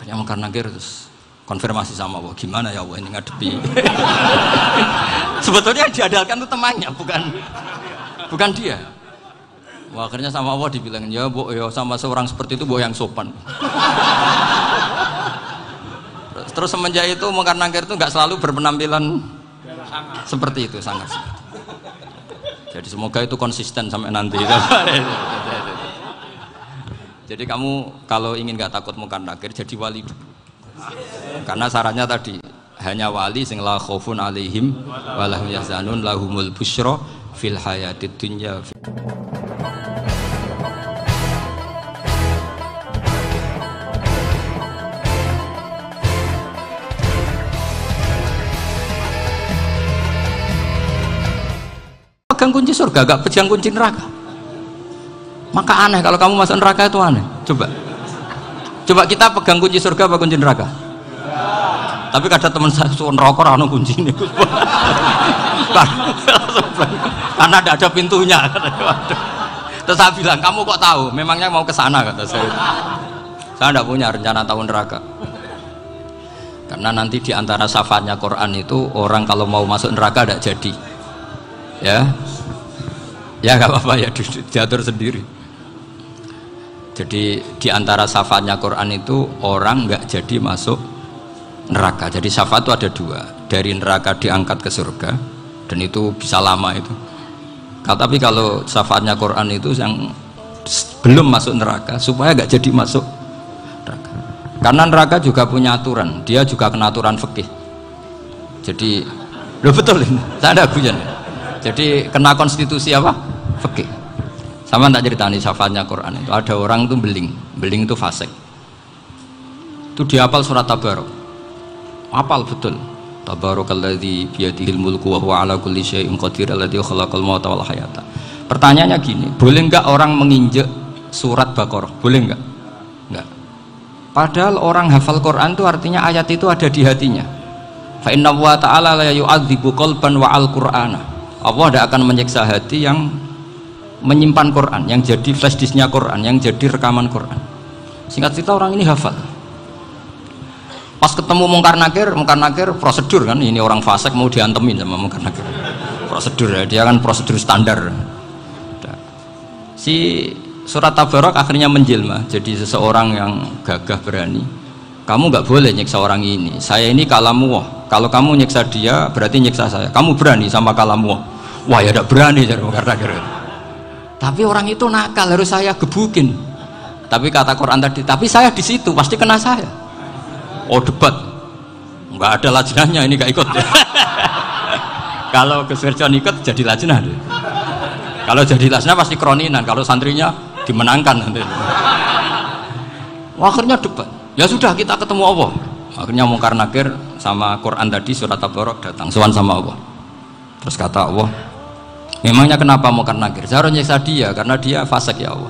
Akhirnya mungkar nakir terus konfirmasi sama Allah, gimana ya Allah ini ngadepi. Sebetulnya yang diandalkan itu temannya, bukan dia. Wah, akhirnya sama Allah dibilang, ya Bu, ya sama seorang seperti itu Bu yang sopan. Terus semenjak itu mungkar nakir itu nggak selalu berpenampilan seperti itu, sangat. Jadi semoga itu konsisten sampai nanti. Jadi kamu kalau ingin nggak takut mungkar nakir, jadi wali. Karena syaratnya tadi hanya wali sing la khaufun alaihim walahum yahzanun lahumul busyra fil hayatid dunya. Pegang kunci surga, gak pegang kunci neraka. Maka aneh kalau kamu masuk neraka itu aneh. Coba kita pegang kunci surga apa kunci neraka? Tapi kadang teman saya suruh neraka ora ono kunci ini. Karena tidak ada pintunya. Terus saya bilang, kamu kok tahu? Memangnya mau ke sana, kata saya. Saya tidak punya rencana tahu neraka. Karena nanti di antara syafaatnya Quran itu orang kalau mau masuk neraka tidak jadi. Ya nggak apa-apa ya, diatur sendiri. Jadi di antara syafaatnya Quran itu orang nggak jadi masuk neraka. Jadi syafaat itu ada dua, dari neraka diangkat ke surga, dan itu bisa lama itu. Tapi kalau syafaatnya Quran itu yang belum masuk neraka supaya nggak jadi masuk neraka. Karena neraka juga punya aturan, dia juga kena aturan fikih. Jadi lo betul ini, saya ada guyon. Jadi kena konstitusi apa? Fikih. Sama tak ceritani syafaatnya Quran itu ada orang itu beling itu fasik. Itu dia hafal surat Tabarok. Hafal betul. Tabarakalladzi biyadihil mulku wa huwa ala kulli syai'in qadir alladzi khalaqal mauta wal hayata. Pertanyaannya gini, boleh enggak orang menginjek surat Baqarah? Boleh enggak? Enggak. Padahal orang hafal Quran itu artinya ayat itu ada di hatinya. Fa inna wa ta'ala la yu'adzibu qalban wa al-Qur'ana. Allah tidak akan menyiksa hati yang menyimpan Quran, yang jadi flash disknya Quran, yang jadi rekaman Quran. Singkat cerita orang ini hafal. Pas ketemu mungkar nakir prosedur kan, ini orang fasik mau diantemin sama mungkar nakir. Prosedur ya, dia kan prosedur standar. Si surat Tabarok akhirnya menjelma jadi seseorang yang gagah berani. Kamu nggak boleh nyiksa orang ini. Saya ini kalamullah. Kalau kamu nyiksa dia berarti nyiksa saya. Kamu berani sama kalamullah. Wah ya tidak berani jadi mungkar nakir. Tapi orang itu nakal, harus saya gebukin. Tapi kata Quran tadi, tapi saya di situ pasti kena saya. Oh debat, nggak ada lajnahnya ini nggak ikut. Kalau Gus ikut jadi lajnah. Kalau jadi lajnah pasti kroninan. Kalau santrinya dimenangkan nanti. Wah, akhirnya debat. Ya sudah kita ketemu Allah. Akhirnya mungkar nakir sama Quran tadi surat Tabarok datang sowan sama Allah. Terus kata Allah, memangnya kenapa mungkar nakir? Saya harus nyiksa dia karena dia fasik ya Allah.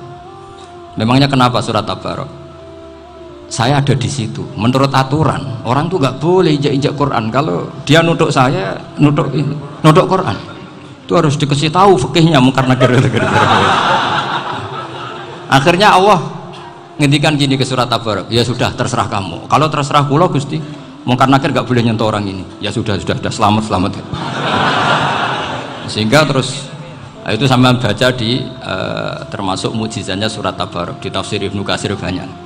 Memangnya kenapa surat Tabarok? Saya ada di situ. Menurut aturan orang tuh nggak boleh injak-injak Quran. Kalau dia nutuk saya, nutuk Quran, itu harus dikasih tahu fikihnya mungkar nakir. Akhirnya Allah ngendikan gini ke surat Tabarok, ya sudah terserah kamu. Kalau terserah kula Gusti, mungkar nakir nggak boleh nyentuh orang ini. Ya sudah selamat. Sehingga terus itu sampai baca di termasuk mujizatnya surat Tabarok di tafsir Ibnu Katsir banyak.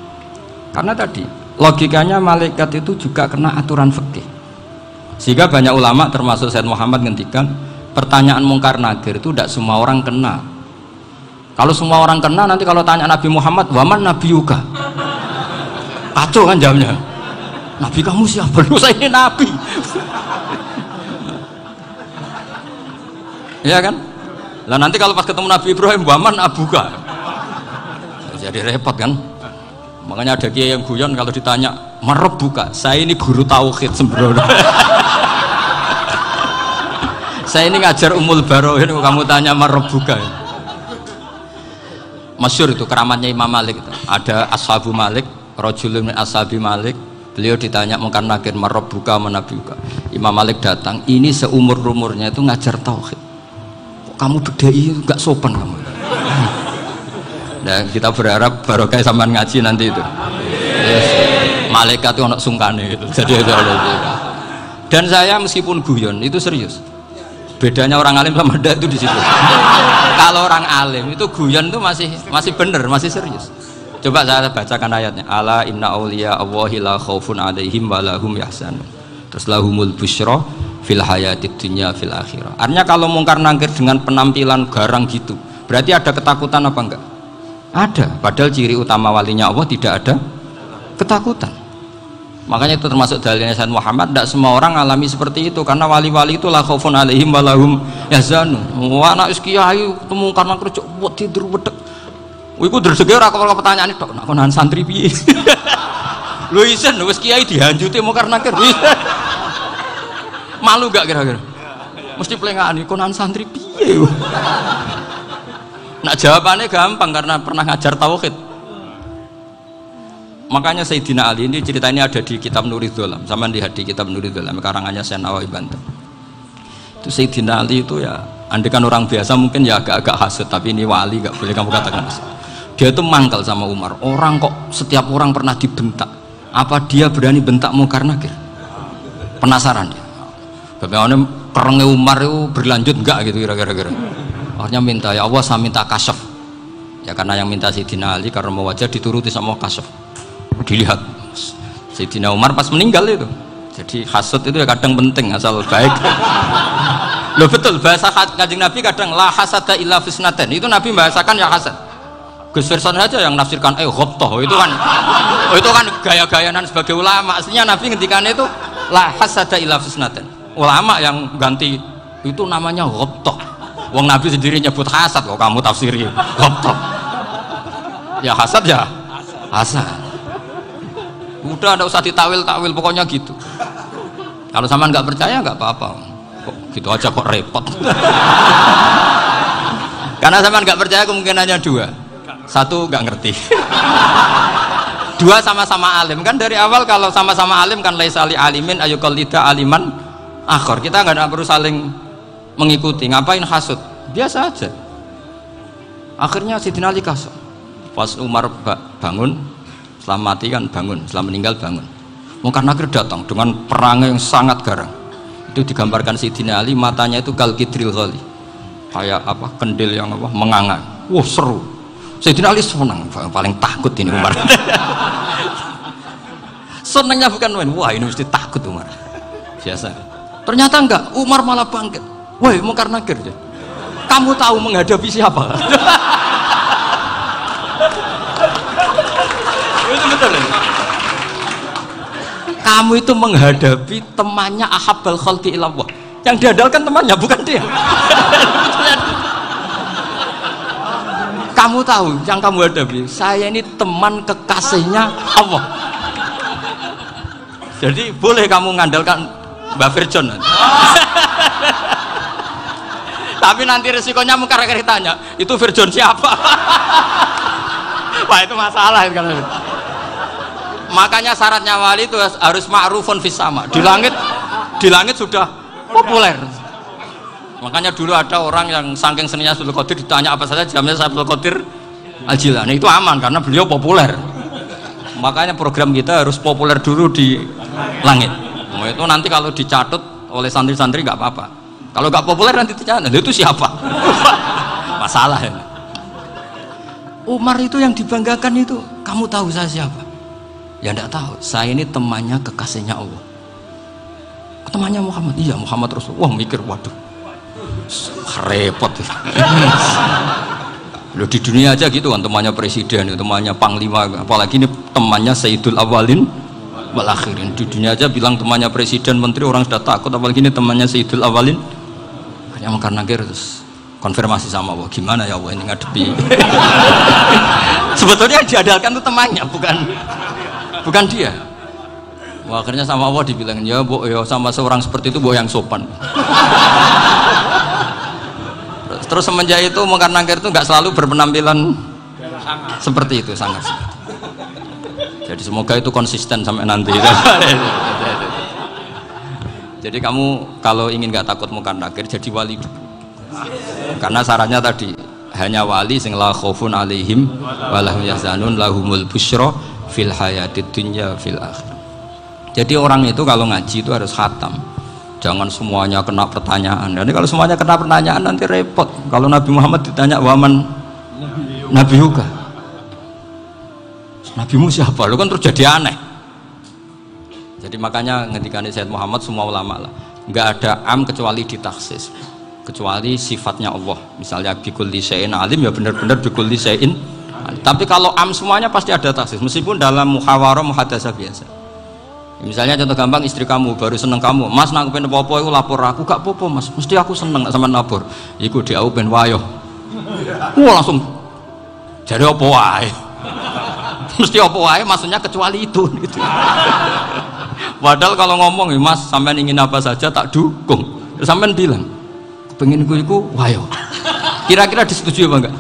Karena tadi logikanya malaikat itu juga kena aturan fikih. Sehingga banyak ulama termasuk Sayyid Muhammad ngendikan pertanyaan mungkar nakir itu tidak semua orang kena. Kalau semua orang kena nanti kalau tanya Nabi Muhammad, waman nabiyuka? Kacau kan jamnya. Nabi kamu siapa? Lu saya ini nabi. Ya kan? Lah nanti kalau pas ketemu Nabi Ibrahim, waman abuka? Jadi repot kan? Makanya ada kiai yang guyon kalau ditanya marab buka, saya ini guru tauhid sembrono. Saya ini ngajar umul barohin, kamu tanya marab buka. Masyhur itu keramatnya Imam Malik itu. Ada ashabu Malik, rajulun min ashabi Malik, beliau ditanya mungkar nakir marab buka menabi buka. Imam Malik datang, ini seumur-umurnya itu ngajar tauhid. Kok kamu bedai nggak sopan kamu? Dan kita berharap barokah sampean ngaji nanti itu. Yes. malaikat itu anak sungkane gitu. Jadi itu dan saya meskipun guyon itu serius. Bedanya orang alim sama ndak itu di situ. Kalau orang alim itu guyon itu masih bener, masih serius. Coba saya bacakan ayatnya. Ala inna auliya Allahi la khaufun alaihim wa lahum yahzanun. Terus lahumul busyra fil hayatid dunya fil akhirah. Artinya kalau mungkar nangkir dengan penampilan garang gitu, berarti ada ketakutan apa enggak? Ada. Padahal ciri utama walinya Allah tidak ada ketakutan. Makanya itu termasuk dalilnya Sayyid Muhammad. Tidak semua orang alami seperti itu karena wali-wali itu la khaufun alaihim wa lahum yahzanun. Wah anak kiai temu karena kerja buat tidur wedek. Iku dresege ora kok pertanyaan itu nak konan santri piye. Lho isen wis kiai dihanjuti mungkar nakir. Malu gak kira-kira? Mesti plengani konan santri piye. Nak jawabannya gampang karena pernah ngajar tauhid. Makanya Sayyidina Ali ini ceritanya ada di kitab Nurul Dholam. Sama lihat di kitab Nurul Dholam karangannya Syekh Nawawi Banten. Itu Sayyidina Ali itu ya, andekan orang biasa mungkin ya agak-agak hasut, tapi ini wali gak boleh kamu katakan hasut. Dia itu mangkal sama Umar. Orang kok setiap orang pernah dibentak. Apa dia berani bentak mungkar nakir? Penasaran dia. Bagaimana perangnya Umar itu berlanjut enggak gitu kira-kira. Akhirnya minta, ya Allah saya minta kasyaf. Ya karena yang minta Sayyidina Ali karena mau wajah dituruti sama kasyaf. Dilihat Sayyidina Umar pas meninggal itu. Jadi hasud itu ya kadang penting asal baik. Loh betul bahasa Kanjeng Nabi kadang la hasada illa fisnaten. Itu Nabi bahasakan ya hasad. Gus Verson saja yang nafsirkan ghobtoh itu kan gaya-gayanan sebagai ulama. Aslinya Nabi ngendikan itu la hasada illa fisnaten. Ulama yang ganti itu namanya ghobtoh. Wong Nabi sendiri nyebut hasad kok kamu tafsiri ghobtoh. Ya hasad ya hasad. Udah nggak usah ditawil-tawil pokoknya gitu. Kalau sama nggak percaya nggak apa-apa. Kok gitu aja kok repot. Karena sama nggak percaya kemungkinannya dua. Satu nggak ngerti. Dua sama-sama alim kan dari awal kalau sama-sama alim kan laisa li alimin ayuqallida aliman akhor. Kita nggak perlu saling mengikuti. Ngapain hasud? Biasa aja. Akhirnya Sayyidina Ali kasar. Pas Umar bangun, setelah mati kan bangun, setelah meninggal bangun. Mungkar nakir datang dengan perang yang sangat garang. Itu digambarkan Sayyidina Ali matanya itu kal kidril ghali. Kayak apa? Kendil yang apa? Menganga. Wah seru. Sayyidina Ali senang, paling takut ini Umar. Senangnya bukan main, wah ini mesti takut Umar. Biasa. Ternyata enggak, Umar malah bangkit. Woi, mungkar nakir. Kamu tahu menghadapi siapa? Itu betul. Kamu itu menghadapi temannya ahabbal khalqi ilallah. Yang diandalkan temannya bukan dia. Kamu tahu yang kamu hadapi, saya ini teman kekasihnya Allah. Jadi boleh kamu mengandalkan Mbak Virjon. Tapi nanti resikonya mungkar nakir tanya, itu Virjon siapa? Wah itu masalah kan. Makanya syaratnya wali itu harus ma'rufun fis sama. Di langit sudah populer. Makanya dulu ada orang yang saking seninya Abdul Qadir ditanya apa saja jamnya Abdul Qadir Al-Jilani itu aman karena beliau populer. Makanya program kita harus populer dulu di langit. Nah, itu nanti kalau dicatut oleh santri-santri nggak apa-apa. Kalau nggak populer nanti ditanya, itu siapa? Masalah ya. Umar itu yang dibanggakan itu, kamu tahu saya siapa? Ya enggak tahu. Saya ini temannya kekasihnya Allah. Temannya Muhammad. Iya Muhammad Rasul. Wah mikir waduh. Repot. Loh di dunia aja gitu kan temannya presiden, temannya panglima, apalagi ini temannya Sayyidul Awalin wal Akhirin. Di dunia aja bilang temannya presiden, menteri orang sudah takut, apalagi ini temannya Sayyidul Awalin. Hanya mungkar nakir terus konfirmasi sama Allah, gimana ya Allah ini ngadepi. Sebetulnya yang diandalkan itu temannya, bukan dia. Wah, akhirnya sama Allah dibilang, ya bu, ya sama seorang seperti itu bu yang sopan. Terus semenjak itu mungkar nakir itu nggak selalu berpenampilan seperti itu sangat. Jadi semoga itu konsisten sampai nanti. Jadi kamu kalau ingin nggak takut mungkar nakir jadi wali dulu. Karena syaratnya tadi hanya wali sing la khaufun alaihim wa lahum yahzanun lahumul busyra fil hayatid dunya fil akhirah. Jadi orang itu kalau ngaji itu harus khatam. Jangan semuanya kena pertanyaan. Nanti kalau semuanya kena pertanyaan nanti repot. Kalau Nabi Muhammad ditanya waman Nabi Yuga, Nabimu siapa? Lu kan terus jadi aneh. Jadi makanya ngendikane Sayyid Muhammad semua ulama lah, nggak ada am kecuali ditaksis, kecuali sifatnya Allah. Misalnya bikulli syai'in alim, ya benar-benar bikulli syai'in. Tapi kalau am semuanya pasti ada taksis, meskipun dalam muhawarah muhadasah biasa. Misalnya contoh gampang, istri kamu baru seneng kamu, mas nak pengen apa-apa itu lapor aku, gak apa-apa mas, mesti aku seneng sama lapor. Iku dia aku pengen wayo, langsung jadi apa wae, mesti apa wae, maksudnya kecuali itu. Gitu. Padahal kalau ngomong, mas sampean ingin apa saja tak dukung, sampean bilang, pengen iku wayo. Kira-kira disetujui apa enggak?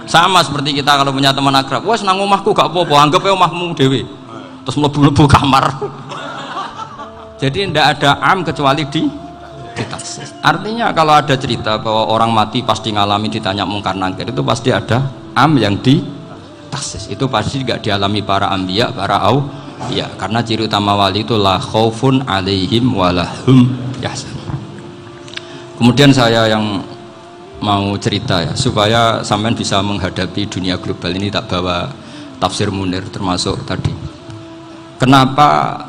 Sama seperti kita kalau punya teman akrab, wes nang omahku gak apa-apa, anggap aja omahmu dewe, terus mlebu-mlebu kamar. Jadi tidak ada am kecuali di taksis. Artinya kalau ada cerita bahwa orang mati pasti ngalami ditanya mungkar nangkir, itu pasti ada am yang di taksis. Itu pasti gak dialami para anbiya, para ya, karena ciri utama wali itu la khaufun alaihim walahum yahzan. Kemudian saya yang mau cerita ya, supaya sampean bisa menghadapi dunia global ini, tak bawa tafsir Munir termasuk tadi. Kenapa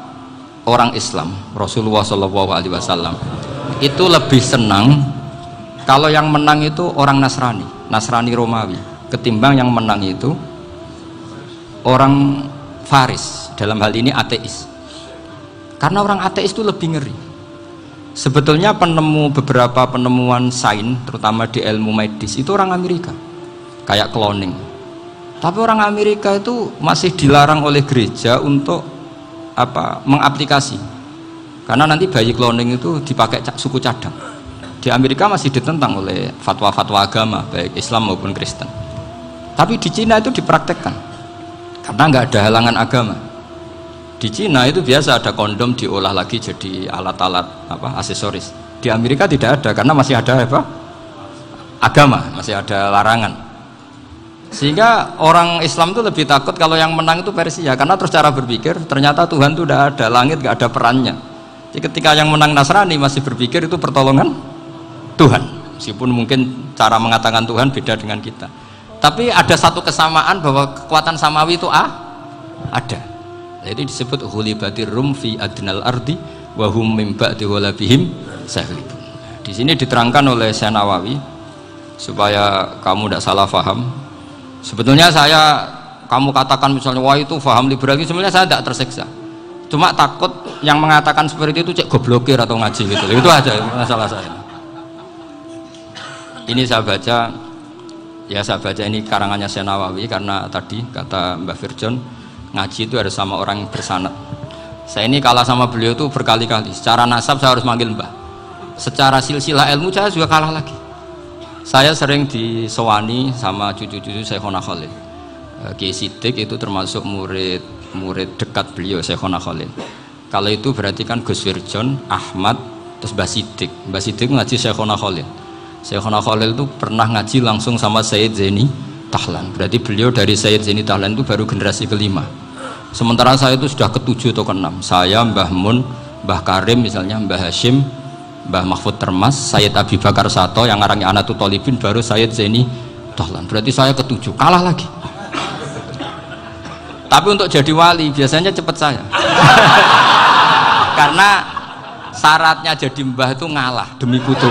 orang Islam, Rasulullah SAW itu lebih senang kalau yang menang itu orang Nasrani Romawi, ketimbang yang menang itu orang Faris, dalam hal ini ateis. Karena orang ateis itu lebih ngeri. Sebetulnya beberapa penemuan sains, terutama di ilmu medis, itu orang Amerika, kayak cloning. Tapi orang Amerika itu masih dilarang oleh gereja untuk mengaplikasi, karena nanti bayi cloning itu dipakai suku cadang. Di Amerika masih ditentang oleh fatwa-fatwa agama, baik Islam maupun Kristen. Tapi di Cina itu dipraktekkan, karena nggak ada halangan agama. Di Cina itu biasa ada kondom diolah lagi jadi alat-alat aksesoris. Di Amerika tidak ada, karena masih ada agama, masih ada larangan. Sehingga orang Islam itu lebih takut kalau yang menang itu Persia, karena terus cara berpikir ternyata Tuhan itu tidak ada, langit nggak ada perannya. Jadi ketika yang menang Nasrani masih berpikir itu pertolongan Tuhan, meskipun mungkin cara mengatakan Tuhan beda dengan kita. Tapi ada satu kesamaan bahwa kekuatan samawi itu ada. Jadi disebut hulibatir rum fi adnal ardi wa hum min ba'di ghalabihim saghlibun. Di sini diterangkan oleh Syekh Nawawi supaya kamu tidak salah paham. Sebetulnya kamu katakan misalnya wah itu paham liberal, sebenarnya saya tidak tersiksa. Cuma takut yang mengatakan seperti itu cek goblokir atau ngaji gitu. Itu aja masalah saya. Ini saya baca ini karangannya Syekh Nawawi, karena tadi kata Mbak Firjon, ngaji itu harus sama orang yang bersanad. Saya ini kalah sama beliau itu berkali-kali. Secara nasab saya harus manggil mbah, secara silsilah ilmu saya juga kalah lagi. Saya sering disewani sama cucu-cucu Syekhona Khalil. Kiai Siddiq itu termasuk murid dekat beliau, Syekhona Khalil. Kalau itu berarti kan Gus Firjon, Ahmad, terus Mbah Siddiq. Mbah Siddiq ngaji Syekhona Khalil. Syekhona Khalil itu pernah ngaji langsung sama Sayyid Zaini Tahlan. Berarti beliau dari Sayyid Zaini Tahlan itu baru generasi kelima. Sementara saya itu sudah ke-7 atau ke-6. Saya, Mbah Mun, Mbah Karim misalnya, Mbah Hashim, Mbah Mahfud Termas, Sayyid Abi Bakar Sato yang ngarangnya Anatul Tolibin, baru Sayyid Zaini Tahlan. Berarti saya ke-7, kalah lagi. Tapi untuk jadi wali biasanya cepat saya. Karena syaratnya jadi mbah itu ngalah demi putu.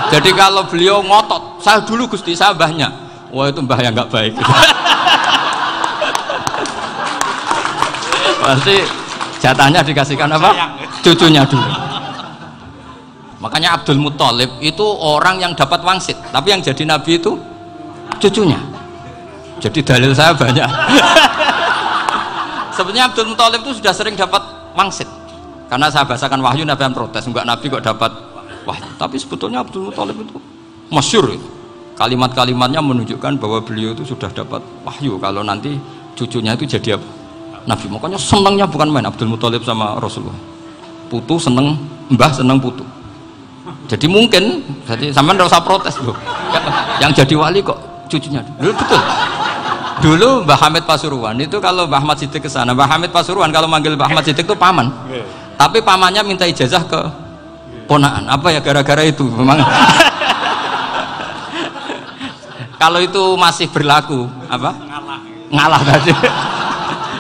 Jadi kalau beliau ngotot, saya dulu Gusti, saya mbahnya, wah itu mbah yang nggak baik. Pasti jatahnya dikasihkan apa? Cucunya dulu. Makanya Abdul Muthalib itu orang yang dapat wangsit, tapi yang jadi nabi itu cucunya. Jadi dalil saya banyak. Sebenarnya Abdul Muthalib itu sudah sering dapat wangsit, karena saya bahasakan wahyu, Nabi yang protes, enggak nabi kok dapat wahyu. Tapi sebetulnya Abdul Muthalib itu masyhur itu. Kalimat-kalimatnya menunjukkan bahwa beliau itu sudah dapat wahyu kalau nanti cucunya itu jadi nabi. Makanya senangnya bukan main Abdul Muthalib sama Rasulullah. Putu seneng mbah, seneng putu. Jadi mungkin, jadi sampean enggak usah protes loh. Yang jadi wali kok cucunya. Dulu betul. Dulu Mbah Hamid Pasuruan itu kalau Mbah Ahmad Siddiq ke sana, Mbah Hamid Pasuruan kalau manggil Mbah Ahmad Siddiq itu paman. Tapi pamannya minta ijazah ke ponaan. Apa ya gara-gara itu memang. Kalau itu masih berlaku apa? Ngalah tadi.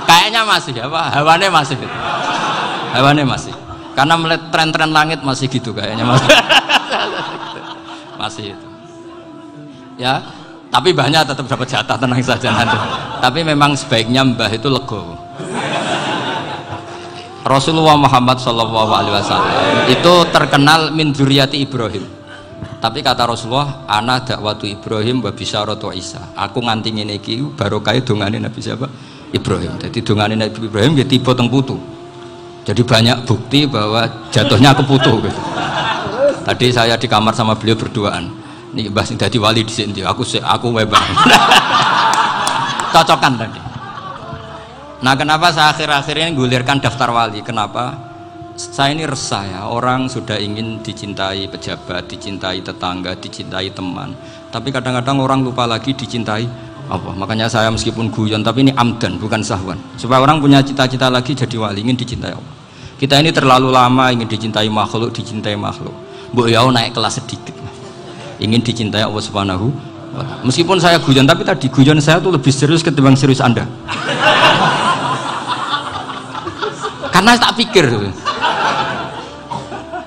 Kayaknya masih apa? Hawane masih. Hawane masih. Karena melihat tren-tren langit masih gitu kayaknya masih. Masih itu. Ya, tapi mbahnya tetap dapat jatah, tenang saja nanti. Tapi memang sebaiknya mbah itu legowo. Rasulullah Muhammad SAW itu terkenal min dzurriyyati Ibrahim. Tapi kata Rasulullah, ana dakwatu Ibrahim wa bisyaratu Isa. Aku nganti ngene iki barokah dongane Nabi siapa? Ibrahim. Jadi dongane Nabi Ibrahim ya tiba teng putu. Jadi banyak bukti bahwa jatuhnya ke putu gitu. Tadi saya di kamar sama beliau berduaan. Nih Mbah sing dadi wali dhisik ndi? Aku webang. Cocokan tadi. Nah, kenapa saya akhir-akhir ini gulirkan daftar wali? Kenapa? Saya ini resah ya, orang sudah ingin dicintai pejabat, dicintai tetangga, dicintai teman. Tapi kadang-kadang orang lupa lagi dicintai apa? Makanya saya meskipun guyon, tapi ini amdan, bukan sahwan. Supaya orang punya cita-cita lagi jadi wali, ingin dicintai Allah. Kita ini terlalu lama ingin dicintai makhluk, dicintai makhluk. Mbok ya naik kelas sedikit. Ingin dicintai Allah Subhanahu wa Ta'ala. Meskipun saya guyon, tapi tadi guyon saya tuh lebih serius ketimbang serius Anda. Karena tak pikir.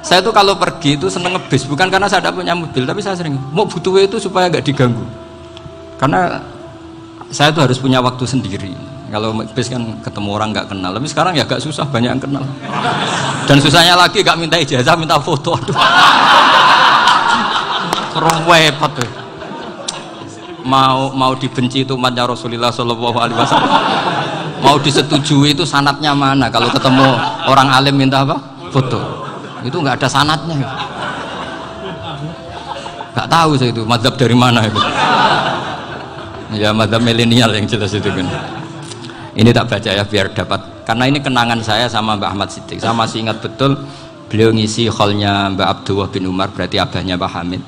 Saya tuh kalau pergi itu seneng ngebis, bukan karena saya tidak punya mobil, tapi saya sering mau butuh itu supaya nggak diganggu. Karena saya tuh harus punya waktu sendiri. Kalau ngebis kan ketemu orang nggak kenal, tapi sekarang ya agak susah, banyak yang kenal. Dan susahnya lagi nggak minta ijazah, minta foto. Aduh. Repot tuh. Mau dibenci itu umatnya Rasulullah Shallallahu Alaihi Wasallam. Mau disetujui itu sanatnya mana? Kalau ketemu orang alim minta apa? Foto. Itu nggak ada sanatnya. Nggak tahu saya itu mazhab dari mana itu. Ya mazhab milenial yang jelas itu kan. Ini tak baca ya biar dapat. Karena ini kenangan saya sama Mbah Ahmad Siddiq. Saya masih ingat betul beliau ngisi hallnya Mbah Abdullah bin Umar, berarti abahnya Mbah Hamid.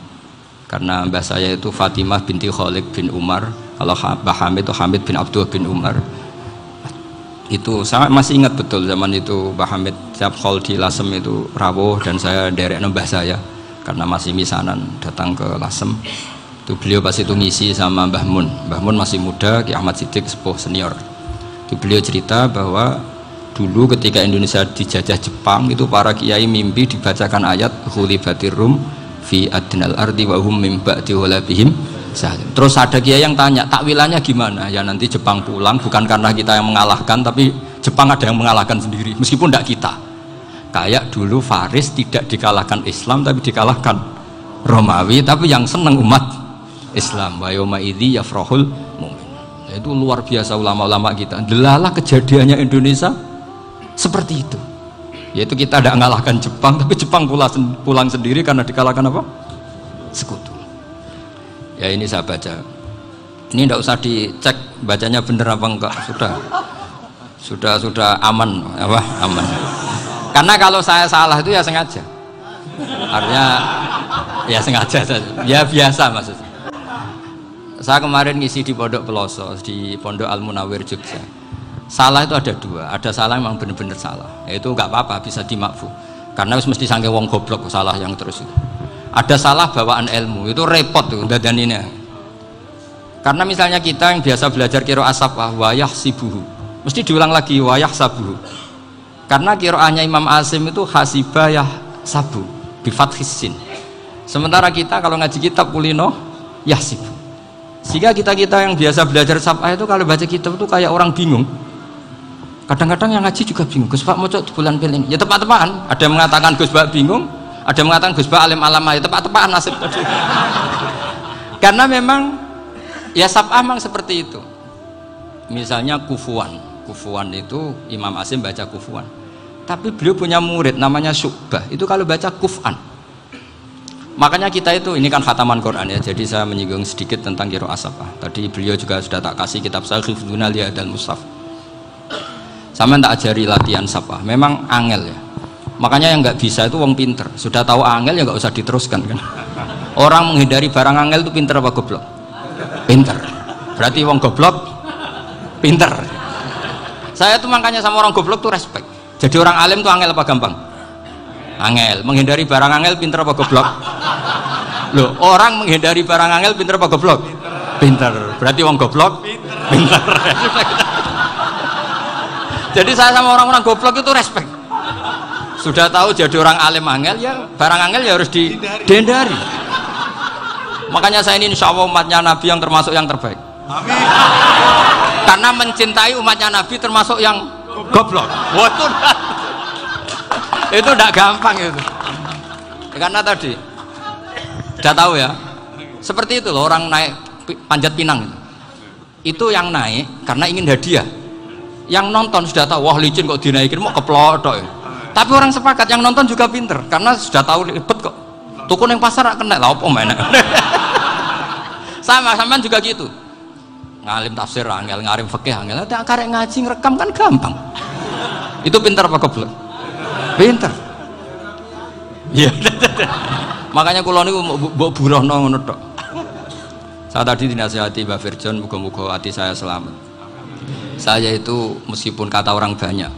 Karena mbah saya itu Fatimah binti Khalid bin Umar, kalau Mbah Hamid itu Hamid bin Abdullah bin Umar. Itu saya masih ingat betul zaman itu Mbah Hamid siap hall di Lasem itu rawuh dan saya derek mbah saya karena masih misanan datang ke Lasem. Itu beliau pas itu ngisi sama Mbah Mun. Mbah Mun masih muda, Ki Ahmad Siddiq sepuh senior. Itu beliau cerita bahwa dulu ketika Indonesia dijajah Jepang itu para kiai mimpi dibacakan ayat Ghulibatir Rum fi adnal ardi wa hum min ba'di ghalabihim. Terus ada kiai yang tanya, takwilannya gimana? Ya nanti Jepang pulang bukan karena kita yang mengalahkan, tapi Jepang ada yang mengalahkan sendiri, meskipun tidak kita. Kayak dulu Faris tidak dikalahkan Islam, tapi dikalahkan Romawi, tapi yang senang umat Islam. Wa yauma idzi yafrahul mu'min. Itu luar biasa ulama-ulama kita. Delalah kejadiannya Indonesia seperti itu. Yaitu kita tidak mengalahkan Jepang, tapi Jepang pulang sendiri karena dikalahkan apa? Sekutu. Ya ini saya baca. Ini tidak usah dicek bacanya benar apa enggak, sudah aman apa? Aman. Karena kalau saya salah itu ya sengaja. Artinya ya sengaja saja. Ya biasa maksudnya. Saya kemarin ngisi di Pondok Peloso, di Pondok Al Munawir Jogja. Salah itu ada dua, ada salah memang benar-benar salah, yaitu nggak apa-apa bisa dimakfu, karena mesti sangke wong goblok salah yang terus itu. Ada salah bawaan ilmu, itu repot tuh dadaninnya. Karena misalnya kita yang biasa belajar qiraah safah wayah sibuhu, mesti diulang lagi wayah sabuhu. Karena qiraahnya Imam Asim itu hasibah yah sabu bifathis sin. Sementara kita kalau ngaji kitab kulino yah sibu. Sehingga kita yang biasa belajar safah itu kalau baca kitab itu kayak orang bingung. Kadang-kadang yang ngaji juga bingung, Gus Pak mau cok bulan piling, ya tepat-tepatan. Ada yang mengatakan Gus Pak bingung, ada yang mengatakan Gus Pak alim alama, ya tepat-tepatan nasib tadi. Karena memang ya saf'ah memang seperti itu. Misalnya kufuan itu Imam Asim baca kufuan, tapi beliau punya murid namanya Syu'bah, itu kalau baca kuf'an. Makanya kita itu, ini kan khataman Quran ya, jadi saya menyinggung sedikit tentang qiraah saf'ah. Tadi beliau juga sudah tak kasih kitab saya Hifdzuna Lihadal Mushaf. Sama tak ajari latihan saf'ah, memang angel ya. Makanya yang nggak bisa itu wong pinter, sudah tahu angel ya nggak usah diteruskan kan. Orang menghindari barang angel itu pinter apa goblok? pinter. Berarti wong goblok pinter. Saya tuh makanya sama orang goblok tuh respect. Jadi orang alim tuh angel apa gampang? Angel. Menghindari barang angel pinter apa goblok? Loh, orang menghindari barang angel pinter apa goblok? Pinter. Berarti wong goblok pinter. Jadi saya sama orang-orang goblok itu respect. Sudah tahu jadi orang alim angel, ya barang angel ya harus dihindari. Makanya saya ini insya Allah umatnya Nabi yang termasuk yang terbaik. Amin. Karena mencintai umatnya Nabi termasuk yang goblok. Waduh, itu tidak gampang itu. Karena tadi sudah tahu ya, seperti itu loh orang naik panjat pinang itu yang naik karena ingin hadiah. Yang nonton sudah tahu, wah licin kok dinaikin, mau keplok ya. Tapi orang sepakat yang nonton juga pinter karena sudah tahu ribet kok. Tuku yang pasar kena lah apa mana. Sama juga gitu. Ngalim tafsir angel, ngalim fikih angel. Tapi karek ngaji ngerekam kan gampang. Itu pinter apa goblok? Pinter. Iya. Makanya kula niku mbok burohno ngono tok. Saya tadi dinasihati Mbak Firjon, muga-muga hati saya selamat. Saya itu meskipun kata orang banyak,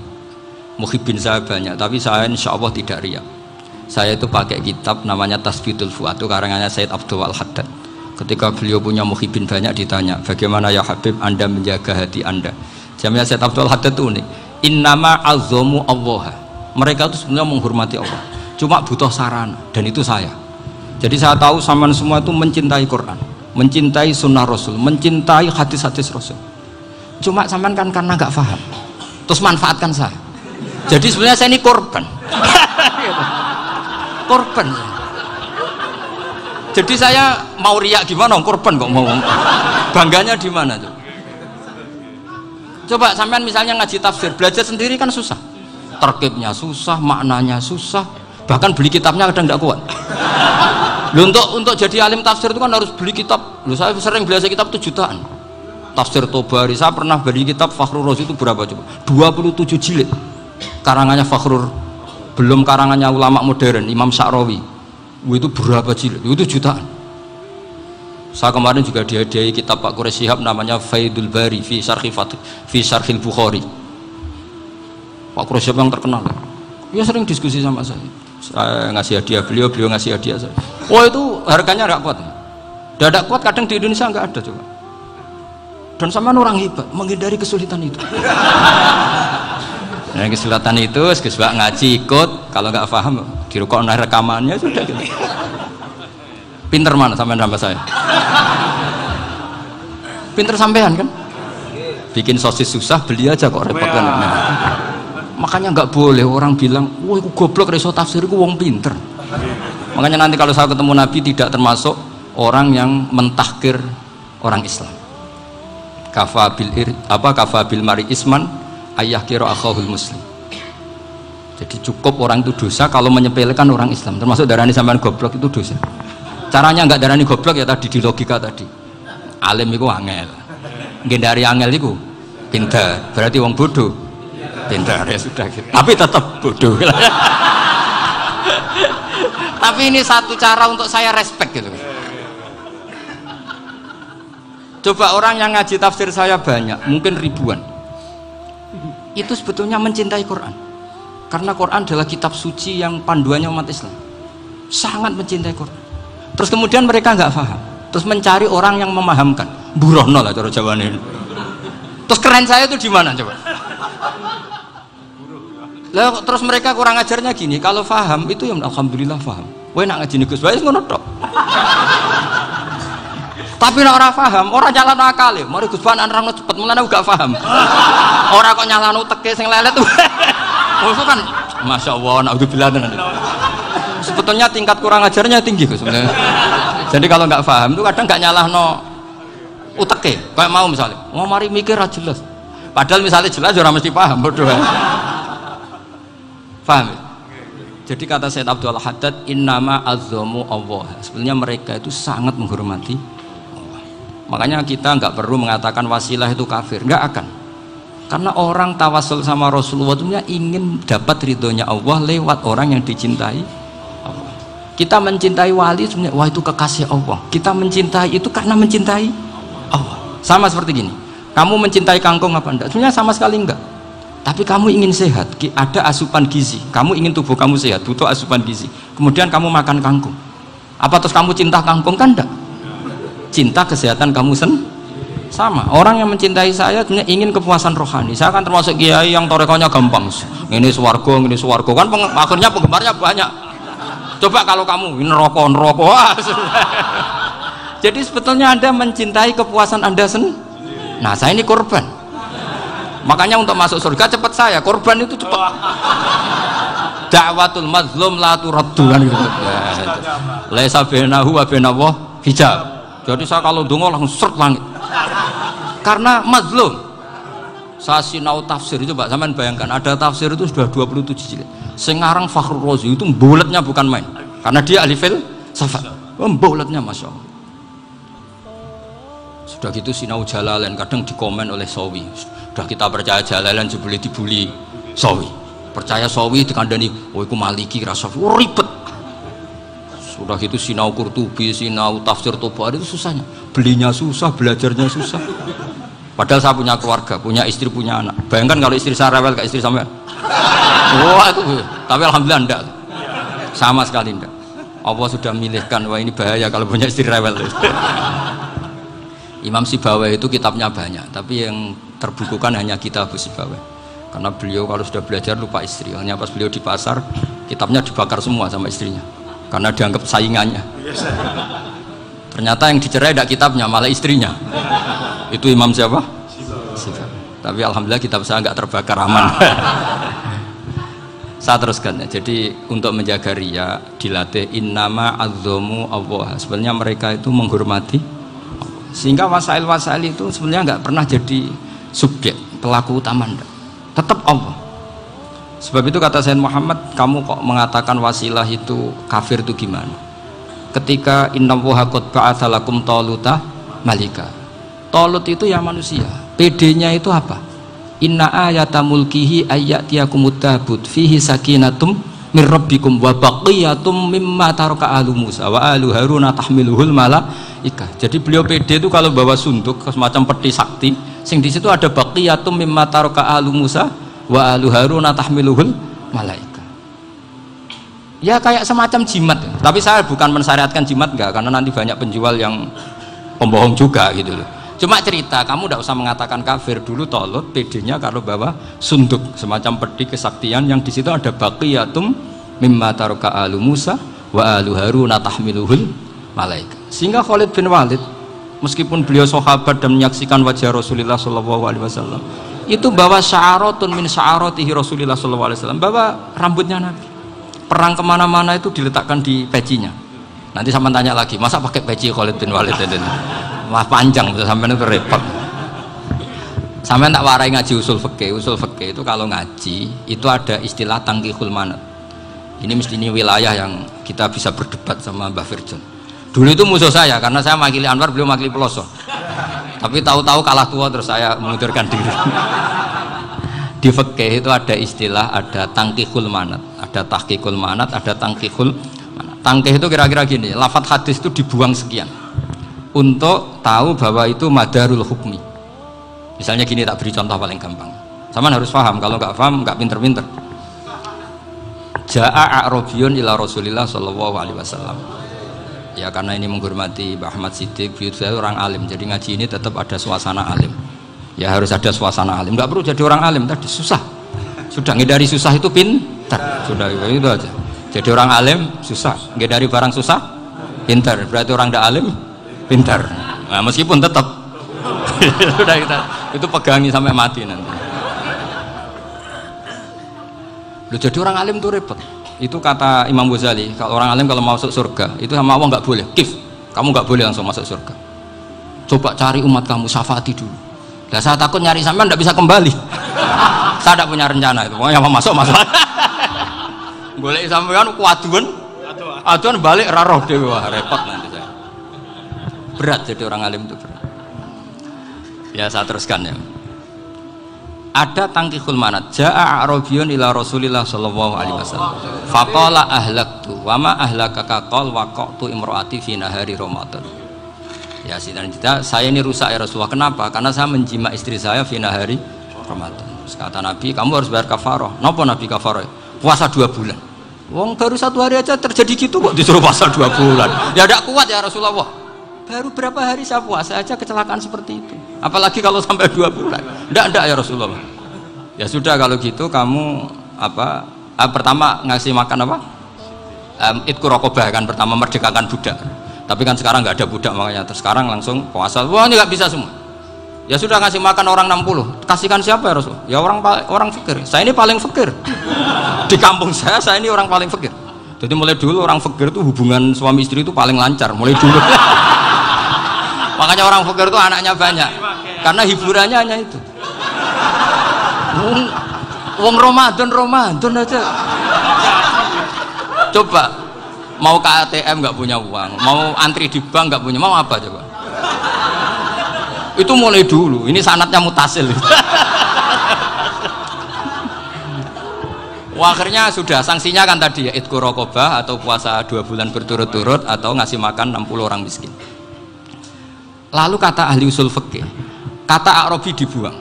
muhibbin saya banyak, tapi saya insya Allah tidak riya. Saya itu pakai kitab namanya Tasbidul Fuad, itu karangannya Sayyid Abdul Al-Haddad. Ketika beliau punya muhibbin banyak ditanya, bagaimana ya Habib Anda menjaga hati Anda? Jamnya Sayyid Abdul Al-Haddad itu unik. Innama azzamu Allah. Mereka itu sebenarnya menghormati Allah, cuma butuh sarana, dan itu saya. Jadi saya tahu sampean semua itu mencintai Quran, mencintai sunnah Rasul, mencintai hadis-hadis Rasul. Cuma sampean kan karena nggak paham, terus manfaatkan saya. Jadi sebenarnya saya ini korban. Korban. Jadi saya mau riak gimana? Korban kok mau. Bangganya di mana tuh? Coba sampean misalnya ngaji tafsir, belajar sendiri kan susah. Terkibnya susah, maknanya susah. Bahkan beli kitabnya kadang nggak kuat. Loh, untuk jadi alim tafsir itu kan harus beli kitab. Loh, saya sering belajar kitab itu jutaan. Tafsir Tobari, saya pernah beli kitab Fakhrur Razi itu berapa coba? 27 jilid. Karangannya Fakhrur, belum karangannya ulama modern Imam Sya'rawi. Itu berapa jilid? Itu jutaan. Saya kemarin juga dihadiahi kitab Pak Quraish Shihab namanya Faidul Bari fi Syarhil Bukhari. Pak Quraish Shihab yang terkenal. Dia sering diskusi sama saya. Saya ngasih hadiah beliau ngasih hadiah saya. Oh itu harganya nggak kuat. Tidak kuat kadang di Indonesia nggak ada coba. Dan sama orang hebat menghindari kesulitan itu. Nah, kesulitan itu sebab ngaji ikut, kalau nggak paham dirukok rekamannya sudah gitu. Pinter mana sampean sama saya? Pinter sampean kan? Bikin sosis susah, beli aja kok repot kan. Nah, makanya nggak boleh orang bilang, wah aku goblok reso tafsir, aku wong pinter. Makanya nanti kalau saya ketemu Nabi tidak termasuk orang yang mentahkir orang Islam. Kafabil mari isman ayah kira akhahul muslim. Jadi cukup orang itu dosa kalau menyepelekan orang Islam, termasuk darani sampean goblok itu dosa. Caranya nggak darani goblok ya tadi di logika tadi. Alim itu angel, gendari angel itu pinter, berarti wong bodoh pinter ya sudah gitu. Tapi tetap bodoh. Tapi ini satu cara untuk saya respect gitu. Coba orang yang ngaji tafsir saya banyak, mungkin ribuan. Itu sebetulnya mencintai Quran. Karena Quran adalah kitab suci yang panduannya umat Islam. Sangat mencintai Quran. Terus kemudian mereka nggak paham. Terus mencari orang yang memahamkan. Burohno lah cara jawabannya. Terus keren saya itu di mana coba? Lah terus mereka kurang ajarnya gini, kalau paham itu ya alhamdulillah paham. Kowe nak ngaji Gus Bae ngono tok. Tapi nek ora paham, ora nyalano akale. Mari Gus Bae nerangno cepet, mulane gak paham. Ora kok nyalano teke sing lelet. Itu kan Masya Allah, naudzubillah. Sebetulnya tingkat kurang ajarnya tinggi Gus. Jadi kalau nggak paham itu kadang nggak nyalahno uteke. Kayak mau misalnya, mau mari mikir aja jelas. Padahal misalnya jelas orang mesti paham, bodoh. Paham ya? Jadi kata Sayyid Abdul Haddad, innama azzamu Allah. Sebenarnya mereka itu sangat menghormati Allah. Makanya kita nggak perlu mengatakan wasilah itu kafir, nggak akan. Karena orang tawasul sama Rasulullah itu ingin dapat ridhonya Allah lewat orang yang dicintai Allah. Kita mencintai wali sebenarnya, wah itu kekasih Allah. Kita mencintai itu karena mencintai Sama seperti gini, kamu mencintai kangkung apa enggak? Sebenarnya sama sekali enggak. Tapi kamu ingin sehat, ada asupan gizi. Kamu ingin tubuh kamu sehat, butuh asupan gizi. Kemudian kamu makan kangkung. Apa terus kamu cinta kangkung? Kan enggak. Cinta kesehatan kamu sama. Orang yang mencintai saya sebenarnya ingin kepuasan rohani. Saya kan termasuk kiai yang torekonya gampang. Ini swarga kan akhirnya penggemarnya banyak. Coba kalau kamu ini neraka. Jadi sebetulnya Anda mencintai kepuasan Anda Nah, saya ini korban. Makanya untuk masuk surga cepat saya, korban itu cepat. Da'watul mazlum la turaddu kan gitu. Laisa bainahu wa bainallah hijab. Jadi saya kalau donga langsung seret langit. Karena mazlum. Saya sinau tafsir itu, Pak, sampean bayangkan ada tafsir itu sudah 27 jilid. Sing ngarang Fakhrul Razi itu bulatnya bukan main. Karena dia ahli filsafat. Bulatnya Masya Allah. Sudah gitu sinau Jalalain kadang dikomen oleh Sawi. Sudah kita percaya Jalalain boleh dibully Sawi. Percaya Sawi dikandani, oh itu Maliki rasa ribet. Sudah gitu sinau Qurtubi, sinau tafsir Tobari itu susahnya. Belinya susah, belajarnya susah. Padahal saya punya keluarga, punya istri, punya anak. Bayangkan kalau istri saya rewel kayak istri sampean. Wah itu, tapi alhamdulillah enggak. Sama sekali enggak. Allah sudah milihkan, wah ini bahaya kalau punya istri rewel. Imam Sibawai itu kitabnya banyak, tapi yang terbukukan hanya kitab Sibawai. Karena beliau kalau sudah belajar lupa istri. Hanya pas beliau di pasar, kitabnya dibakar semua sama istrinya. Karena dianggap saingannya. Ternyata yang dicerai tidak kitabnya, malah istrinya. Itu Imam siapa? Sibawai. Tapi alhamdulillah kitab saya nggak terbakar, aman. Saya teruskan ya. Jadi untuk menjaga riya dilatih innama azzamu Allah. Sebenarnya mereka itu menghormati. Sehingga wasail-wasail itu sebenarnya nggak pernah jadi subjek pelaku utama, tetap Allah. Sebab itu kata Sayyid Muhammad, kamu kok mengatakan wasilah itu kafir itu gimana? Ketika innallaha qad ba'atsa lakum taluta malika. Talut itu ya manusia. PD-nya itu apa? Inna ayata mulkihi ayyatiyakumut tabut fihi sakinatum min rabbikum wa baqiyatum mimma taraka alu Musa wa alu Harun tahmiluhul malaikah. Jadi beliau PD itu kalau bawa sunduk semacam peti sakti, sing di situ ada baqiyatum mimma taraka alu Musa wa alu Harun tahmiluhul malaikah. Ya kayak semacam jimat. Tapi saya bukan mensyariatkan jimat enggak, karena nanti banyak penjual yang pembohong juga gitu loh. Cuma cerita, kamu tidak usah mengatakan kafir. Dulu Tolut PD-nya kalau bawa sunduk semacam peti kesaktian yang di situ ada baqiyatum mimma taraka alu Musa wa alu Harun tahmiluhul malaika. Sehingga Khalid bin Walid meskipun beliau sahabat dan menyaksikan wajah Rasulullah SAW, itu bawa sya'aratun min sya'aratihi Rasulullah SAW, bawa rambutnya Nabi. Perang kemana-mana itu diletakkan di pecinya. Nanti sama tanya lagi, masa pakai peci Khalid bin Walid itu? Wah panjang, sampai itu repot. Sampai tak warai ngaji usul fikih. Usul fikih itu kalau ngaji itu ada istilah tangkihul manat. Ini mesti ini wilayah yang kita bisa berdebat sama Mbah Firjon. Dulu itu musuh saya karena saya makili Anwar, beliau makili Peloso. Tapi tahu-tahu kalah tua terus saya mengundurkan diri. Di fikih itu ada istilah, ada tangkihul manat, ada tahqiqul manat, ada tangkihul manat. Tangkih itu kira-kira gini, lafadz hadis itu dibuang sekian untuk tahu bahwa itu madarul hukmi. Misalnya gini, tak beri contoh paling gampang. Sama harus paham, kalau nggak paham nggak pinter-pinter. Ja'a a'rabiyun ila Rasulillah sallallahu alaihi wasallam. Ya karena ini menghormati Mbah Ahmad Siddiq, beliau orang alim, jadi ngaji ini tetap ada suasana alim. Ya harus ada suasana alim. Nggak perlu jadi orang alim, tadi susah. Sudah ngindari susah itu pintar. Sudah itu aja. Jadi orang alim susah, ngindari barang susah pintar. Berarti orang tidak alim pintar. Nah, meskipun tetap sudah kita itu pegangi sampai mati nanti. Loh, jadi orang alim itu repot. Itu kata Imam Ghazali, kalau orang alim kalau masuk surga itu sama Allah nggak boleh. Kif, kamu nggak boleh langsung masuk surga. Coba cari umat kamu, syafaati dulu. Nah, saya takut nyari sampean nggak bisa kembali. Saya tidak punya rencana itu. Pokoknya masuk. Boleh sampean aduan balik raroh dewa, repot nanti saya. Berat jadi orang alim itu berat. Ya saya teruskan ya. Ada tangkihul manat. Ja'a a'rabiyun ila Rasulillah sallallahu alaihi wasallam. Faqala ahlaktu wa ma ahlakaka qal waqatu imraati fi nahari Ramadan. Ya Sinta, saya ini rusak ya Rasulullah. Kenapa? Karena saya menjima istri saya fina hari Ramadan. Terus kata Nabi, kamu harus bayar kafarah. Napa Nabi kafarah? Puasa 2 bulan. Wong baru 1 hari aja terjadi gitu kok disuruh puasa 2 bulan. Ya tidak kuat ya Rasulullah. Baru berapa hari saya puasa aja kecelakaan seperti itu. Apalagi kalau sampai 2 bulan. Tidak ya Rasulullah. Ya sudah kalau gitu kamu pertama ngasih makan apa? Itku rokobah kan, pertama merdekakan budak. Tapi kan sekarang nggak ada budak, makanya terus sekarang langsung puasa. Wah ini nggak bisa semua. Ya sudah ngasih makan orang 60. Kasihkan siapa ya Rasul? Ya orang fakir. Saya ini paling fakir. Di kampung saya ini orang paling fakir. Jadi mulai dulu orang fakir itu hubungan suami istri itu paling lancar. Mulai dulu. Makanya orang fakir itu anaknya banyak. Karena hiburannya hanya itu. Wong Ramadan aja. Coba mau ke ATM nggak punya uang, mau antri di bank nggak punya, mau apa coba? Itu mulai dulu. Ini sanatnya mutasil. Wah, akhirnya sudah sanksinya kan tadi ya itqu raqabah atau puasa 2 bulan berturut-turut atau ngasih makan 60 orang miskin. Lalu kata ahli usul fikih, kata Arabi dibuang,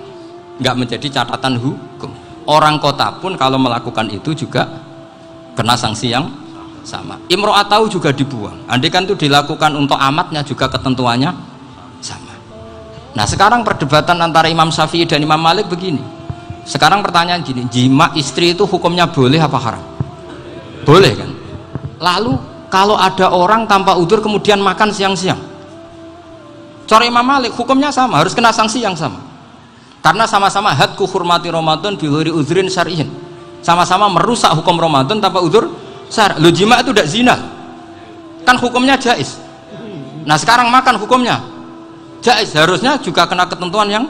nggak menjadi catatan hukum. Orang kota pun kalau melakukan itu juga kena sanksi yang sama. Imro'atau juga dibuang. Andai kan itu dilakukan untuk amatnya juga ketentuannya sama. Nah sekarang perdebatan antara Imam Syafi'i dan Imam Malik begini. Sekarang pertanyaan gini, jima istri itu hukumnya boleh apa haram? Boleh kan? Lalu kalau ada orang tanpa udzur kemudian makan siang-siang, cara Imam Malik hukumnya sama, harus kena sanksi yang sama. Karena sama-sama hadku hurmati Ramadan bighairi udzrin syar'iyyin. Sama-sama merusak hukum Ramadan tanpa udzur syar'i. Lo jima itu tidak zina. Kan hukumnya jais. Nah, sekarang makan hukumnya jais, harusnya juga kena ketentuan yang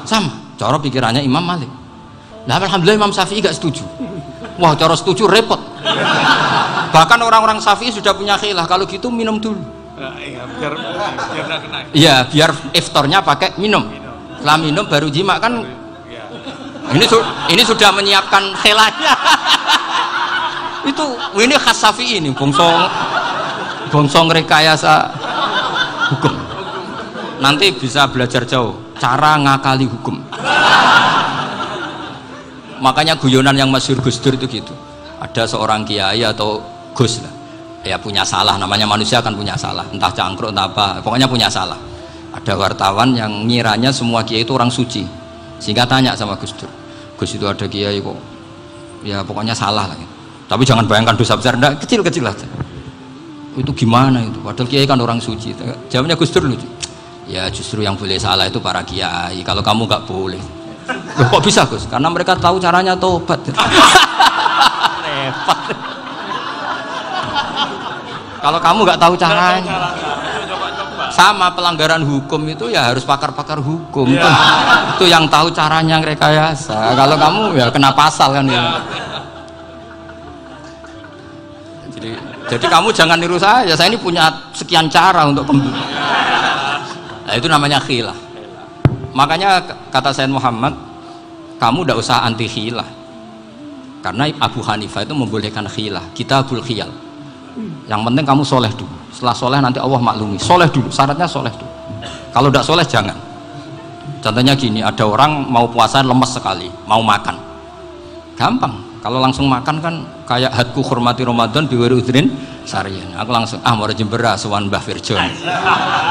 sama. Cara pikirannya Imam Malik. Nah, alhamdulillah Imam Syafi'i gak setuju. Wah, cara setuju repot. Bahkan orang-orang Syafi'i sudah punya khilaf, kalau gitu minum dulu. Iya, biar iftarnya pakai minum. Setelah minum baru jima kan. Ini sudah menyiapkan khilafnya. Ini khas Syafi'i ini, bongsong rekayasa hukum. Nanti bisa belajar jauh cara ngakali hukum. Makanya guyonan yang masyhur Gus Dur itu gitu. Ada seorang kiai atau Gus lah, ya punya salah, namanya manusia kan punya salah, entah cangkruk entah apa, pokoknya punya salah. Ada wartawan yang ngiranya semua kiai itu orang suci, sehingga tanya sama Gus Dur, Gus itu ada kiai kok ya pokoknya salah lah gitu. Tapi jangan bayangkan dosa besar, enggak, kecil-kecil aja. Itu gimana itu, padahal kiai kan orang suci. Jawabnya Gus Dur lucu, ya justru yang boleh salah itu para kiai, kalau kamu nggak boleh. Loh, kok bisa Gus? Karena mereka tahu caranya tobat. Repot. Kalau kamu nggak tahu caranya, sama pelanggaran hukum itu ya harus pakar-pakar hukum. Itu yang tahu caranya rekayasa. Kalau kamu ya kena pasal kan ya. Jadi kamu jangan niru saya ini punya sekian cara untuk nah, itu namanya khilaf. Makanya kata Sayyid Muhammad, kamu tidak usah anti khilaf, karena Abu Hanifah itu membolehkan khilaf, kitabul khiyal. Yang penting kamu soleh dulu, setelah soleh nanti Allah maklumi. Soleh dulu, syaratnya soleh dulu. Kalau tidak soleh jangan. Contohnya gini, ada orang mau puasa lemes sekali, mau makan gampang. Kalau langsung makan kan kayak hadku hormati Ramadan biwiri udrin syar'iyyin. Aku langsung mau jembera sowan Mbah Firjon.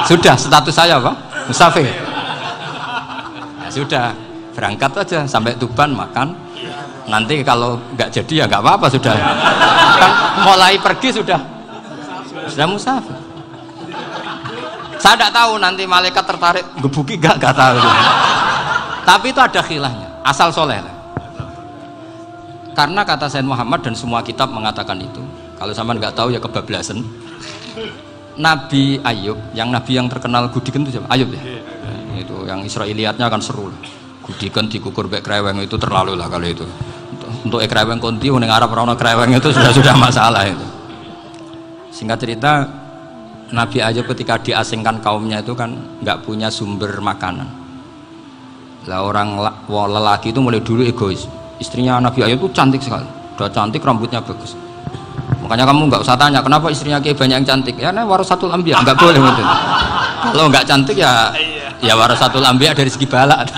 Sudah status saya apa? Musafir. Ya sudah, berangkat aja sampai Tuban makan. Nanti kalau nggak jadi ya nggak apa-apa, sudah. Kan mulai pergi sudah musafir. Saya tidak tahu nanti malaikat tertarik gebuki nggak tahu. Tapi itu ada khilafnya, asal soleh lah. Karena kata Sayyid Muhammad dan semua kitab mengatakan itu. Kalau sama nggak tahu ya kebablasan. Nabi Ayub, yang nabi yang terkenal Gudiken itu siapa? Ayub ya. Itu yang Israiliyatnya kan seru. Gudiken dikukur bek kreweng itu terlalu lah kalau itu. Untuk kreweng konti ning Arab ora kreweng itu sudah masalah itu. Singkat cerita, Nabi Ayub ketika diasingkan kaumnya itu kan nggak punya sumber makanan. Lah orang lelaki itu mulai dulu egois. Istrinya Nabi Ayub itu cantik sekali, udah cantik, rambutnya bagus. Makanya kamu nggak usah tanya kenapa istrinya kayak banyak yang cantik. Ya, warasatul anbiya, nggak boleh gitu. Kalau nggak cantik ya warasatul anbiya dari segi balak.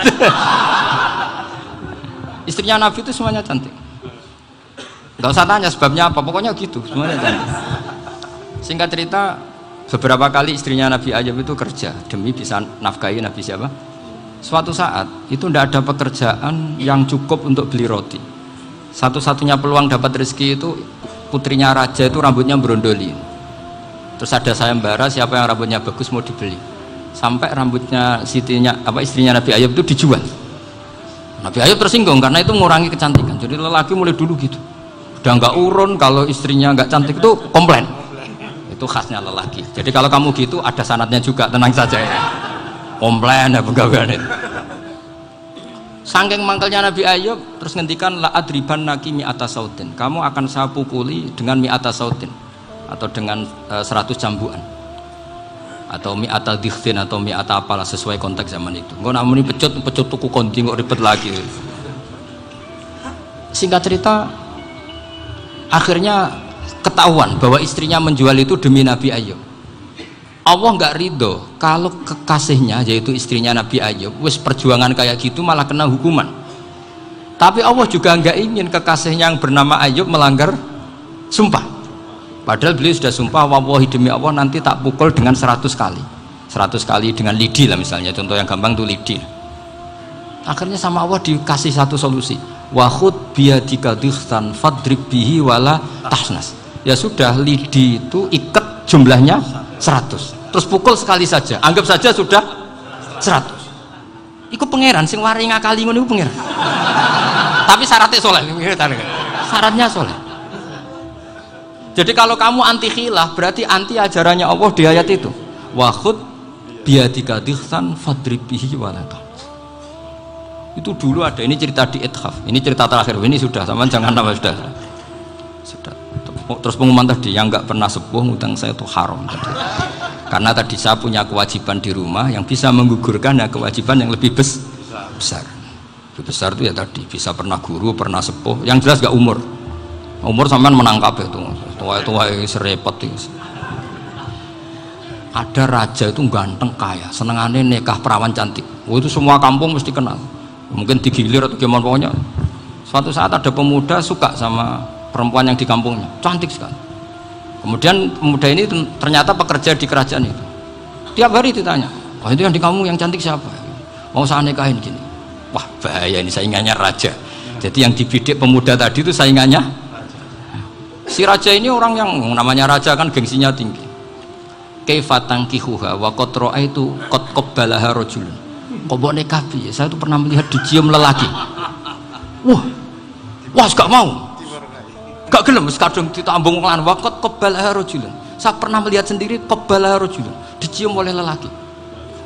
Istrinya Nabi itu semuanya cantik. Nggak usah tanya sebabnya apa, pokoknya gitu, semuanya cantik. Singkat cerita, beberapa kali istrinya Nabi Ayub itu kerja demi bisa nafkahi Nabi siapa? Suatu saat itu tidak ada pekerjaan yang cukup untuk beli roti. Satu-satunya peluang dapat rezeki itu putrinya raja itu rambutnya berondoli. Terus ada sayembara siapa yang rambutnya bagus mau dibeli. Sampai rambutnya istrinya Nabi Ayub itu dijual. Nabi Ayub tersinggung karena itu mengurangi kecantikan. Jadi lelaki mulai dulu gitu. Udah nggak urun kalau istrinya nggak cantik itu komplain. Itu khasnya lelaki. Jadi kalau kamu gitu ada sanatnya juga, tenang saja ya. Komplain ya pegawaian itu. Saking mangkelnya Nabi Ayub terus ngendikan la adriban naki mi'ata sautin. Kamu akan saya pukuli dengan mi'ata sautin atau dengan 100 cambukan. Atau mi'ata dikhtin atau mi'ata apalah sesuai konteks zaman itu. Engko namun pecut tuku kondi kok ribet lagi. Singkat cerita akhirnya ketahuan bahwa istrinya menjual itu demi Nabi Ayub. Allah nggak ridho kalau kekasihnya yaitu istrinya Nabi Ayub wis perjuangan kayak gitu malah kena hukuman. Tapi Allah juga nggak ingin kekasihnya yang bernama Ayub melanggar sumpah. Padahal beliau sudah sumpah, wallahi demi Allah nanti tak pukul dengan 100 kali. 100 kali dengan lidi lah misalnya, contoh yang gampang tuh lidi. Akhirnya sama Allah dikasih satu solusi. Wa khud biyadika dikhtan fadrib bihi wala tahnas. Ya sudah, lidi itu ikat jumlahnya 100. Terus pukul sekali saja, anggap saja sudah 100. Iku pangeran sing wari ngakali ngono iku pangeran. Tapi syaratnya soleh, syaratnya soleh. Jadi kalau kamu anti khilaf berarti anti ajarannya Allah di ayat itu. Wa khud biyadika dikhtan fadrib bihi wala tahnas. Itu dulu ada, ini cerita di Ithaf, ini cerita terakhir, ini sudah, sama jangan nama sudah. Terus pengumuman tadi, yang nggak pernah sepuh ngutang saya itu haram tadi. Karena tadi saya punya kewajiban di rumah yang bisa menggugurkan ya kewajiban yang lebih besar. Lebih besar itu ya tadi, bisa pernah guru, pernah sepuh, yang jelas nggak umur. Umur sampean menang kabeh itu, tua serepot itu. Ada raja itu ganteng kaya, senengannya nikah perawan cantik. Itu semua kampung mesti kenal. Mungkin digilir atau gimana pokoknya. Suatu saat ada pemuda suka sama perempuan yang di kampungnya, cantik sekali. Kemudian pemuda ini ternyata pekerja di kerajaan itu. Tiap hari ditanya, oh itu yang di kampung yang cantik siapa? Mau saya nikahin gini. Wah bahaya, ini saingannya raja. Jadi yang dibidik pemuda tadi itu saingannya. Si raja ini orang yang namanya raja kan gengsinya tinggi. Kaifatang kihuha wa qad ra'aitu qad qabbalaha rajulun. Kok mbok nikah piye? Saya tuh pernah melihat dicium lelaki. Wah, gak mau. Gak gelem wis kadung ditambung lan waqat qabbalaha rajulun. Saya pernah melihat sendiri qabbalaha rajulun, dicium oleh lelaki.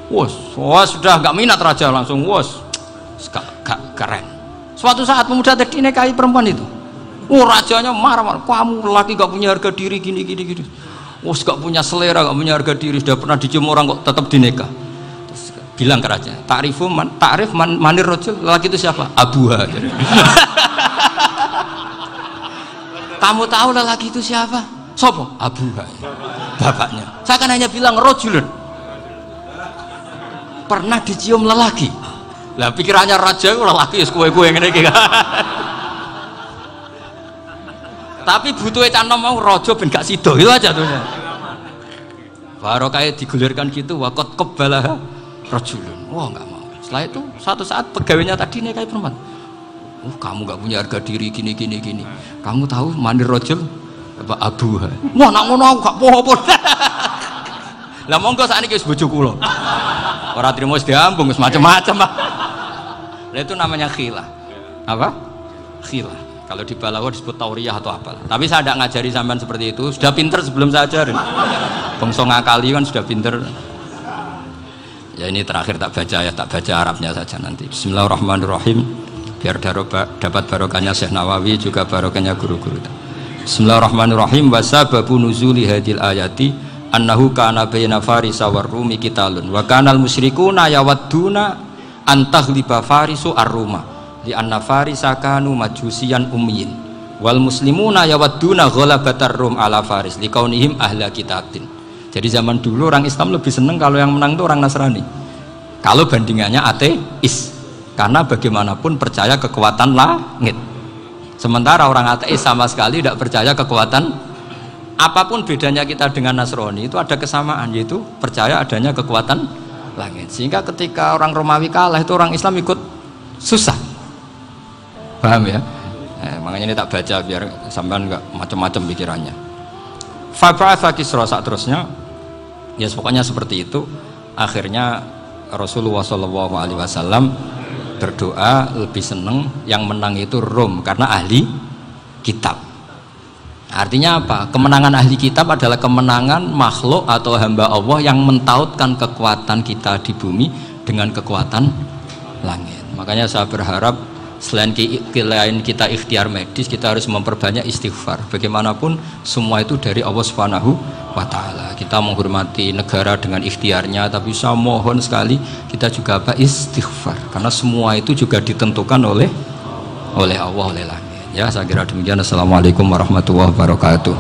Wah, sudah gak minat raja langsung gak keren. Suatu saat pemuda tadi nikahi perempuan itu. Rajanya marah-marah, kamu lelaki gak punya harga diri gini. Gak punya selera, gak punya harga diri, sudah pernah dicium orang kok tetap dinikah. Bilang ke raja, takrif manir rojul, lelaki itu siapa? Abuha. Kamu tahu lelaki itu siapa? Sopo? Abuha, bapaknya. Saya kan hanya bilang rojulun, pernah dicium lelaki. Lah pikirannya raja lelaki kue-kue yang ini. Tapi butuhnya canom mau rojo ben gak sido itu aja tuh. Baru kayak digulirkan gitu, wakot kebalah rojulun. Wah nggak mau. Setelah itu suatu saat pegawainya tadi nih kayak perempuan. Kamu nggak punya harga diri gini. Kamu tahu mandir rojul apa abuha? Wah nak ngono aku gak poho-poho. Lah monggo sakniki wis bojo kula. Ora trimo wis diambung wis macam-macam. Lah itu namanya khilah. Apa? Khilah. Kalau di Balawa disebut tauriyah atau apa. Tapi saya tidak ngajari sampean seperti itu. Sudah pinter sebelum saya ajarin. Bangsa ngakali kan sudah pinter. Ya ini terakhir tak baca Arabnya saja nanti. Bismillahirrahmanirrahim. Biar dapat barokahnya Syekh Nawawi juga barokahnya guru-guru. Bismillahirrahmanirrahim. Wasababu nuzuli hadil ayati annahu kana baina farisa war rumi qitalun wa kanal musyrikuna yawadduna antaghliba farisu ar-ruma li anna farisa kanu majusiyan ummiyin wal muslimuna yawadduna ghalabatar rum ala faris liqaunihim ahla kitabin Jadi zaman dulu orang Islam lebih seneng kalau yang menang itu orang Nasrani. Kalau bandingannya ateis, karena bagaimanapun percaya kekuatan langit. Sementara orang ateis sama sekali tidak percaya kekuatan. Apapun bedanya kita dengan Nasrani itu ada kesamaan, yaitu percaya adanya kekuatan langit. Sehingga ketika orang Romawi kalah itu orang Islam ikut susah. Paham ya? Makanya ini tak baca biar sampean nggak macam-macam pikirannya. Fab'atha Kisra saat terusnya, ya pokoknya seperti itu. Akhirnya Rasulullah SAW berdoa lebih seneng yang menang itu Rom karena ahli kitab. Artinya apa? Kemenangan ahli kitab adalah kemenangan makhluk atau hamba Allah yang mentautkan kekuatan kita di bumi dengan kekuatan langit. Makanya saya berharap selain kita ikhtiar medis, kita harus memperbanyak istighfar. Bagaimanapun semua itu dari Allah Subhanahu wa ta'ala. Kita menghormati negara dengan ikhtiarnya, tapi saya mohon sekali kita juga istighfar, karena semua itu juga ditentukan oleh Allah, oleh langit. Ya, saya kira demikian. Assalamualaikum warahmatullahi wabarakatuh.